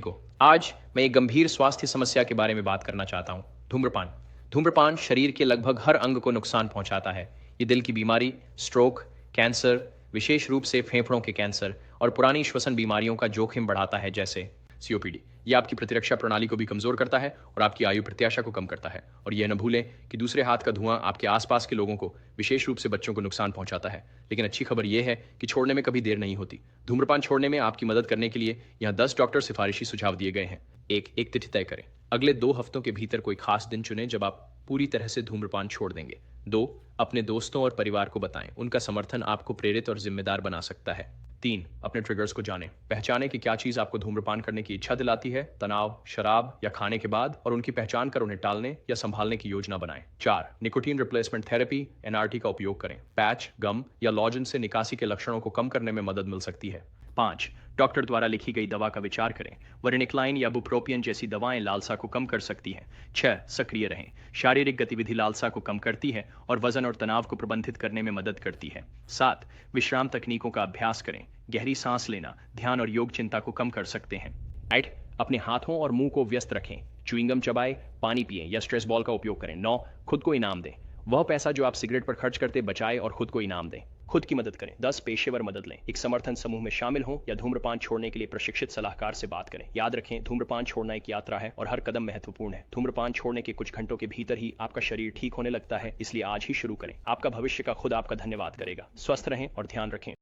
को आज मैं एक गंभीर स्वास्थ्य समस्या के बारे में बात करना चाहता हूँ। धूम्रपान। धूम्रपान शरीर के लगभग हर अंग को नुकसान पहुंचाता है। ये दिल की बीमारी, स्ट्रोक, कैंसर, विशेष रूप से फेफड़ों के कैंसर और पुरानी श्वसन बीमारियों का जोखिम बढ़ाता है, जैसे सीओपीडी। ये आपकी प्रतिरक्षा प्रणाली को भी कमजोर करता है और आपकी आयु प्रत्याशा को कम करता है। और यह न भूलें कि दूसरे हाथ का धुआं आपके आसपास के लोगों को, विशेष रूप से बच्चों को, नुकसान पहुंचाता है। लेकिन अच्छी खबर यह है कि छोड़ने में कभी देर नहीं होती। धूम्रपान छोड़ने में आपकी मदद करने के लिए यहाँ 10 डॉक्टर सिफारिशी सुझाव दिए गए हैं। एक तिथि तय करें। अगले 2 हफ्तों के भीतर कोई खास दिन चुनें जब आप पूरी तरह से धूम्रपान छोड़ देंगे। 2, अपने दोस्तों और परिवार को बताएं। उनका समर्थन आपको प्रेरित और जिम्मेदार बना सकता है। 3, अपने ट्रिगर्स को जानें। पहचानें कि क्या चीज़ आपको धूम्रपान करने की इच्छा दिलाती है, तनाव, शराब या खाने के बाद, और उनकी पहचान कर उन्हें टालने या संभालने की योजना बनाएं। 4, निकोटीन रिप्लेसमेंट थेरेपी एनआरटी का उपयोग करें। पैच, गम या लॉजेंस से निकासी के लक्षणों को कम करने में मदद मिल सकती है। 5, डॉक्टर द्वारा लिखी गई दवा का विचार करें। वरेनिक्लाइन या बुप्रोपियन जैसी दवाएं लालसा को कम कर सकती हैं। 6, सक्रिय रहें। शारीरिक गतिविधि लालसा को कम करती है और वजन और तनाव को प्रबंधित करने में मदद करती है। 7, विश्राम तकनीकों का अभ्यास करें। गहरी सांस लेना, ध्यान और योग चिंता को कम कर सकते हैं। 8, अपने हाथों और मुंह को व्यस्त रखें। च्युइंगम चबाएं, पानी पिएं या स्ट्रेस बॉल का उपयोग करें। 9, खुद को इनाम दें। वह पैसा जो आप सिगरेट पर खर्च करते बचाएं और खुद को इनाम दें। खुद की मदद करें। 10, पेशेवर मदद लें। एक समर्थन समूह में शामिल हों या धूम्रपान छोड़ने के लिए प्रशिक्षित सलाहकार से बात करें। याद रखें, धूम्रपान छोड़ना एक यात्रा है और हर कदम महत्वपूर्ण है। धूम्रपान छोड़ने के कुछ घंटों के भीतर ही आपका शरीर ठीक होने लगता है, इसलिए आज ही शुरू करें। आपका भविष्य का खुद आपका धन्यवाद करेगा। स्वस्थ रहें और ध्यान रखें।